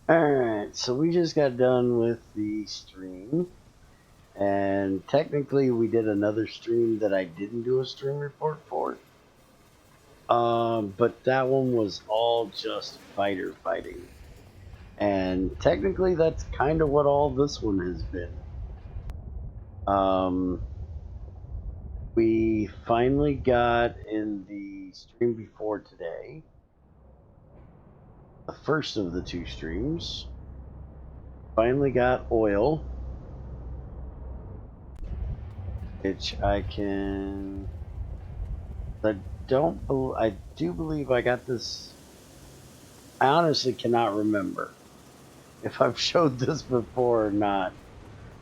Alright, so we just got done with the stream, and technically we did another stream that I didn't do a stream report for. But that one was all just fighter fighting. And technically that's kind of what all this one has been. We finally got in the stream before today, the first of the two streams, finally got oil, which I do believe I got this. I honestly cannot remember if I've showed this before or not.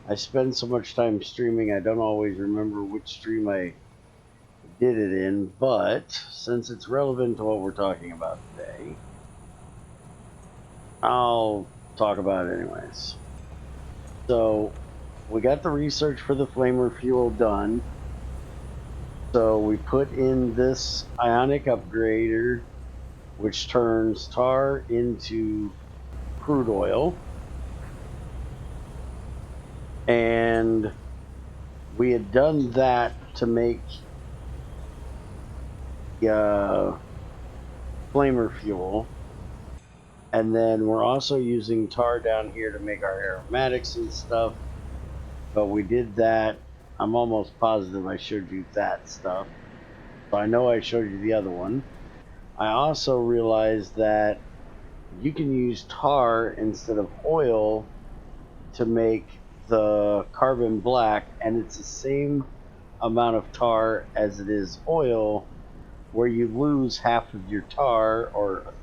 I spend so much time streaming, I don't always remember which stream I did it in, but since it's relevant to what we're talking about today, I'll talk about it anyways. So, we got the research for the flamer fuel done. So we put in this ionic upgrader, which turns tar into crude oil. And we had done that to make flamer fuel. And then we're also using tar down here to make our aromatics and stuff. But we did that. I'm almost positive I showed you that stuff. So I know I showed you the other one. I also realized that you can use tar instead of oil to make the carbon black, and it's the same amount of tar as it is oil, where you lose half of your tar or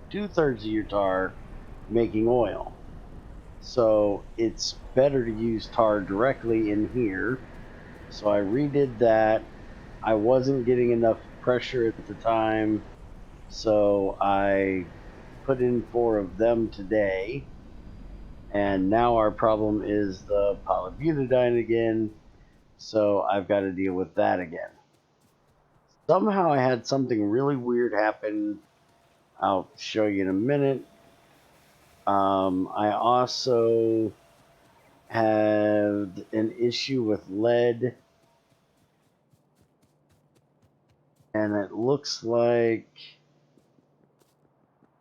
two-thirds of your tar making oil. So it's better to use tar directly in here. So I redid that. I wasn't getting enough pressure at the time, so I put in 4 of them today. And now our problem is the polybutadiene again, so I've got to deal with that again. Somehow I had something really weird happen. I'll show you in a minute. I also had an issue with lead, and it looks like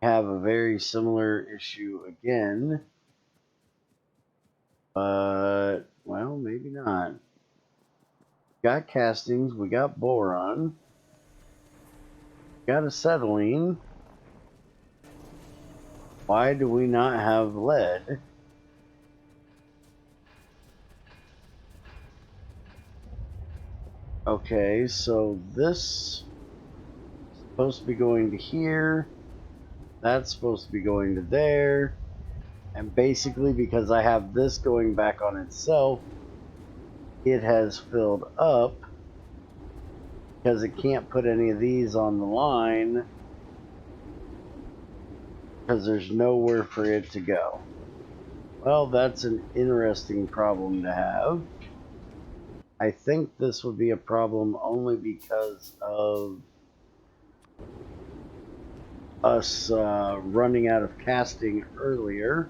I have a very similar issue again. But, well, maybe not. We got castings, we got boron, we got acetylene. Why do we not have lead? Okay, so this is supposed to be going to here. That's supposed to be going to there. And basically, because I have this going back on itself, it has filled up because it can't put any of these on the line because there's nowhere for it to go. Well, that's an interesting problem to have. I think this would be a problem only because of us running out of casting earlier.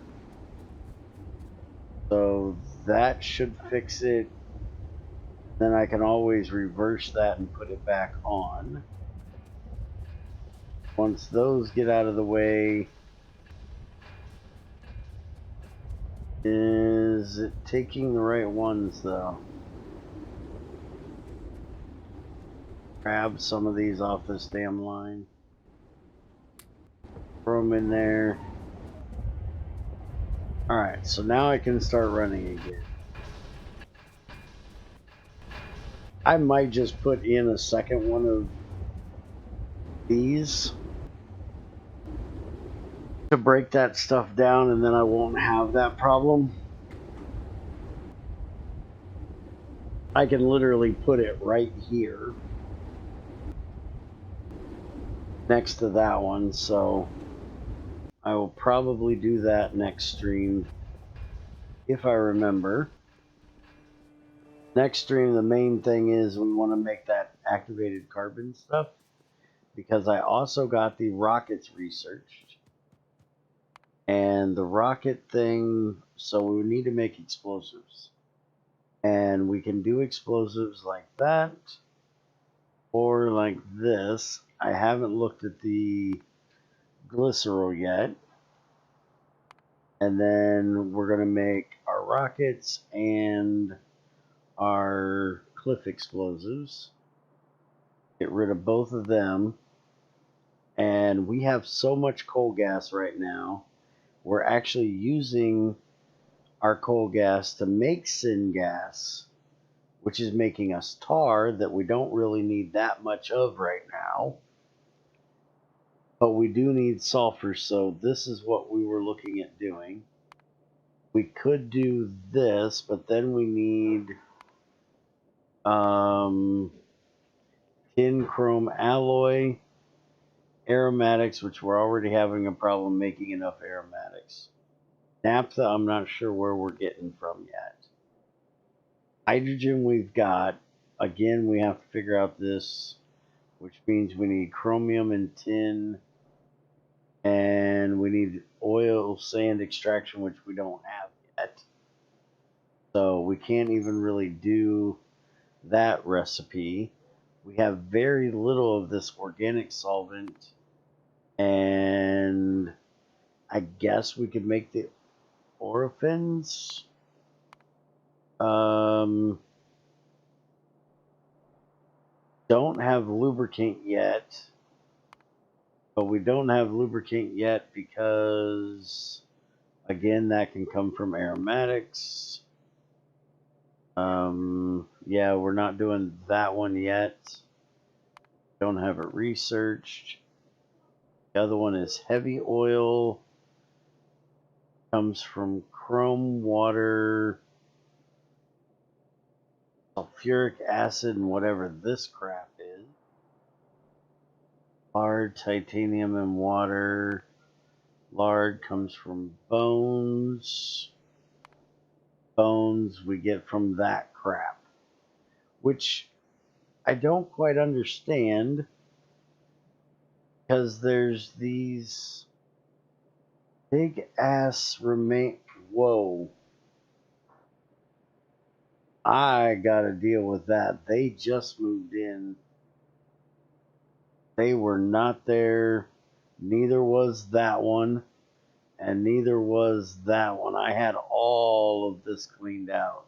So that should fix it. Then I can always reverse that and put it back on. Once those get out of the way, is it taking the right ones though? Grab some of these off this damn line. Throw them in there. Alright, so now I can start running again. I might just put in a second one of these to break that stuff down, and then I won't have that problem. I can literally put it right here next to that one, so I will probably do that next stream if I remember. Next stream, the main thing is we want to make that activated carbon stuff, because I also got the rockets researched, And the rocket thing, so we need to make explosives. And we can do explosives like that or like this. I haven't looked at the glycerol yet. And then we're going to make our rockets and our cliff explosives. Get rid of both of them. And we have so much coal gas right now. We're actually using our coal gas to make syngas, which is making us tar that we don't really need that much of right now. But we do need sulfur, so this is what we were looking at doing. We could do this, but then we need tin chrome alloy, aromatics, which we're already having a problem making enough aromatics. Naphtha, I'm not sure where we're getting from yet. Hydrogen we've got. Again, we have to figure out this, which means we need chromium and tin, and we need oil sand extraction, which we don't have yet. So we can't even really do that recipe. We have very little of this organic solvent, and I guess we could make the orphans. Don't have lubricant yet, but we don't have lubricant yet because, again, that can come from aromatics. Yeah, we're not doing that one yet. Don't have it researched. The other one is heavy oil. Comes from chrome, water, sulfuric acid, and whatever this crap is. Lard, titanium, and water. Lard comes from bones. Bones we get from that crap, which I don't quite understand because there's these big ass remain. Whoa. I gotta deal with that. They just moved in. They were not there. Neither was that one. And neither was that one. I had all of this cleaned out.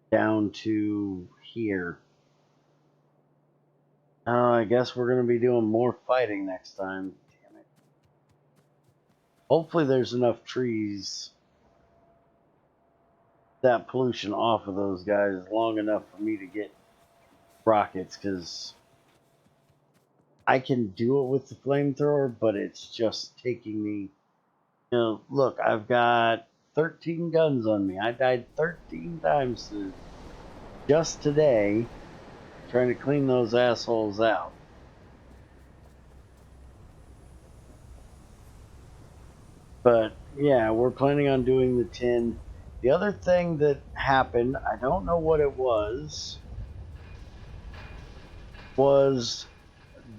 Down to here. I guess we're going to be doing more fighting next time. Damn it. Hopefully there's enough trees. That pollution off of those guys long enough for me to get rockets, because I can do it with the flamethrower, but it's just taking me. Look, I've got 13 guns on me. I died 13 times just today trying to clean those assholes out. But yeah, we're planning on doing the 10. The other thing that happened, I don't know what it was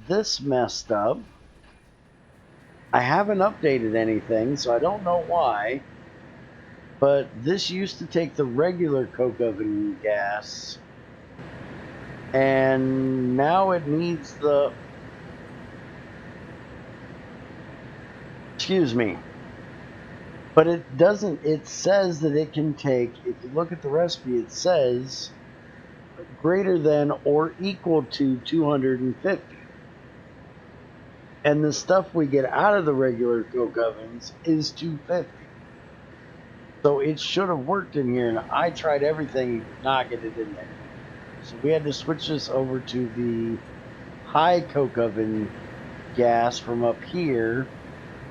this messed up. I haven't updated anything, so I don't know why. But this used to take the regular coke oven gas, and now it needs the. Excuse me. But it doesn't. It says that it can take. If you look at the recipe, it says greater than or equal to 250. And the stuff we get out of the regular coke ovens is 250. So it should have worked in here, and I tried everything and could not get it in there. So we had to switch this over to the high coke oven gas from up here,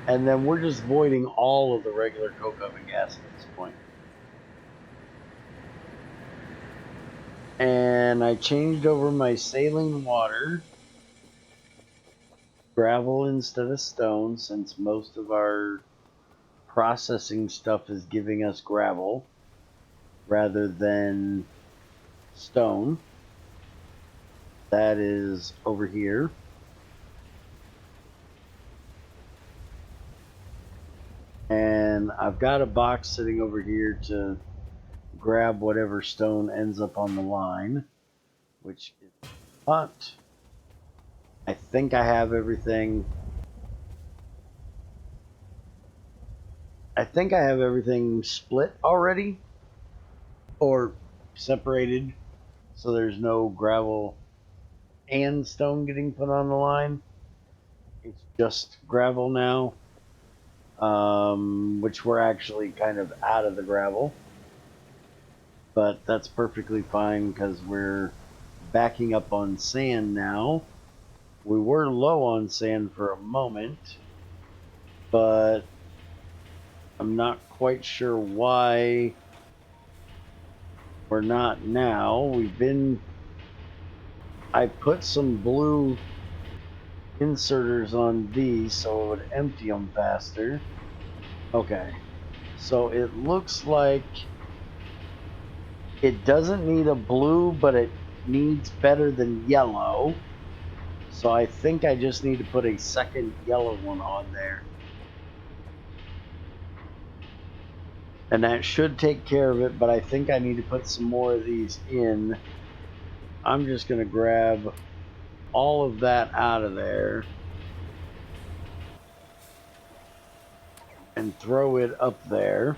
and then we're just voiding all of the regular coke oven gas at this point. And I changed over my saline water, gravel instead of stone, since most of our processing stuff is giving us gravel rather than stone. That is over here. then I've got a box sitting over here to grab whatever stone ends up on the line, which is not. I think I have everything. I think I have everything split already or separated, so there's no gravel and stone getting put on the line. It's just gravel now, which we're actually kind of out of the gravel, but that's perfectly fine because we're backing up on sand now. We were low on sand for a moment, but I'm not quite sure why we're not now. I put some blue inserters on these so it would empty them faster. Okay, so it looks like it doesn't need a blue, but it needs better than yellow. So I think I just need to put a second yellow one on there. And that should take care of it, but I think I need to put some more of these in. I'm just going to grab all of that out of there and throw it up there,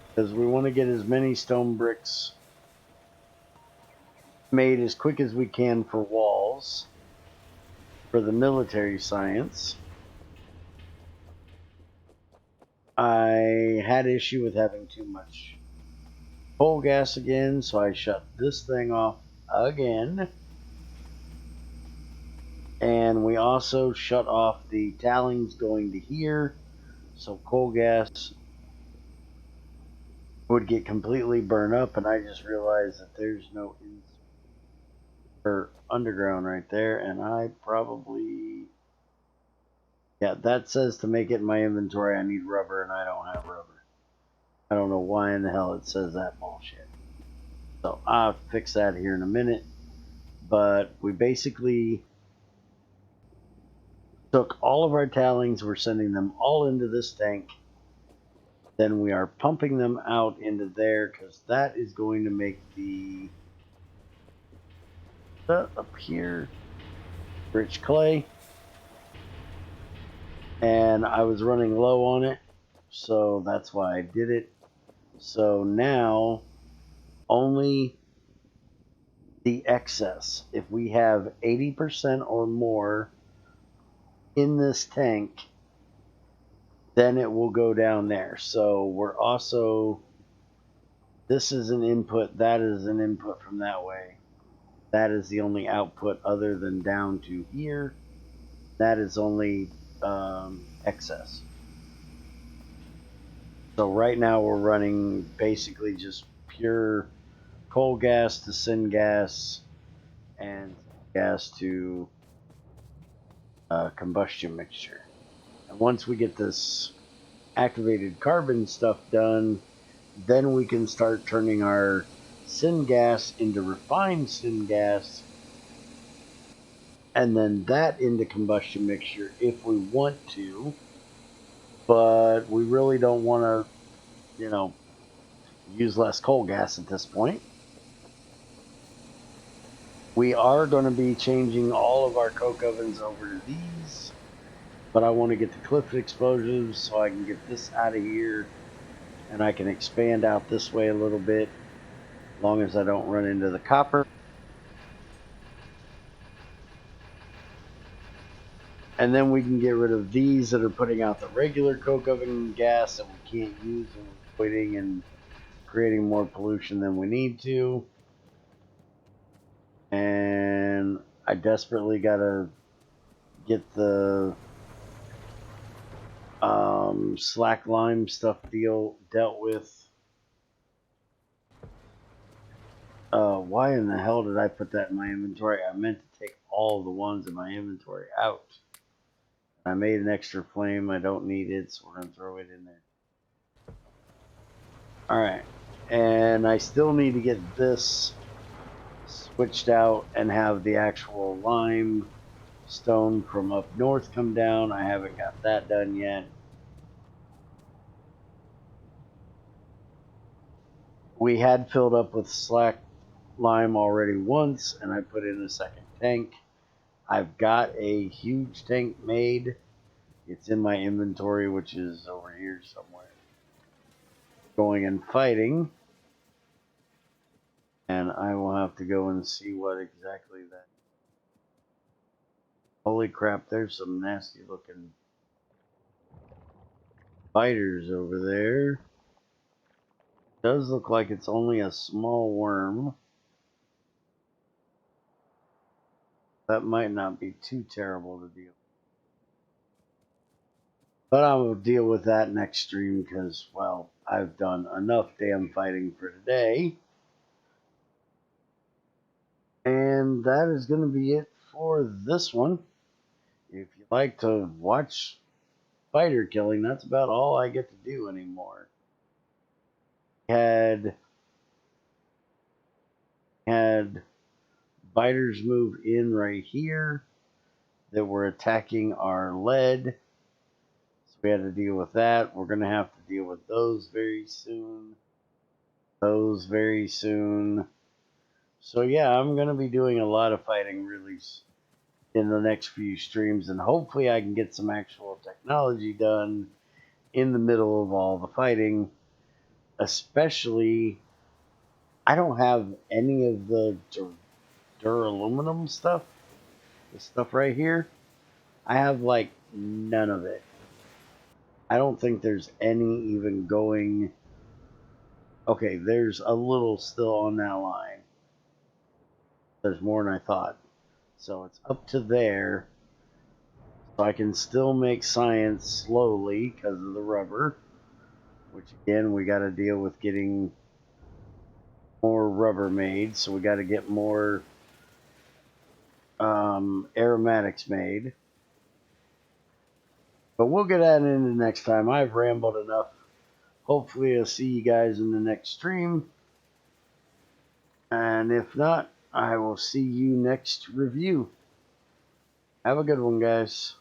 because we want to get as many stone bricks made as quick as we can for walls for the military science. I had issue with having too much coal gas again, so I shut this thing off again. And we also shut off the tallings going to here, so coal gas would get completely burned up. And I just realized that there's no underground right there, and I probably, yeah, that says to make it in my inventory I need rubber, and I don't have rubber. I don't know why in the hell it says that bullshit. So I'll fix that here in a minute. But we basically took all of our tallings, we're sending them all into this tank. Then we are pumping them out into there, because that is going to make the up here rich clay. And I was running low on it, so that's why I did it. So now only the excess, if we have 80% or more in this tank, then it will go down there. So we're also, this is an input, that is an input from that way. That is the only output other than down to here. That is only excess. So right now we're running basically just pure coal gas to syngas and gas to combustion mixture. And once we get this activated carbon stuff done, then we can start turning our syngas into refined syngas, and then that into combustion mixture if we want to. But we really don't want to, use less coal gas at this point. We are going to be changing all of our coke ovens over to these, but I want to get the cliff explosives so I can get this out of here, and I can expand out this way a little bit, as long as I don't run into the copper. And then we can get rid of these that are putting out the regular coke oven gas that we can't use, and we're quitting and creating more pollution than we need to. And I desperately gotta get the slack lime stuff dealt with. Why in the hell did I put that in my inventory? I meant to take all the ones in my inventory out. I made an extra flame. I don't need it, so we're going to throw it in there. Alright. And I still need to get this switched out and have the actual lime stone from up north come down. I haven't got that done yet. We had filled up with slack lime already once, and I put in a second tank. I've got a huge tank made. It's in my inventory, which is over here somewhere. Going and fighting. And I will have to go and see what exactly that. Holy crap, there's some nasty looking spiders over there. Does look like it's only a small worm. That might not be too terrible to deal with. But I will deal with that next stream because, well, I've done enough damn fighting for today. And that is going to be it for this one. If you like to watch spider killing, that's about all I get to do anymore. Had biters move in right here that were attacking our lead. So we had to deal with that. We're going to have to deal with those very soon. Those very soon. So yeah, I'm going to be doing a lot of fighting really in the next few streams, and hopefully I can get some actual technology done in the middle of all the fighting. Especially, I don't have any of the duraluminum stuff. This stuff right here. I have like none of it. I don't think there's any even going. Okay, there's a little still on that line. There's more than I thought. So it's up to there. So I can still make science slowly because of the rubber. Which again, we got to deal with getting more rubber made. So we got to get more aromatics made. But we'll get that into next time. I've rambled enough. Hopefully I'll see you guys in the next stream. And if not, I will see you next review. Have a good one, guys.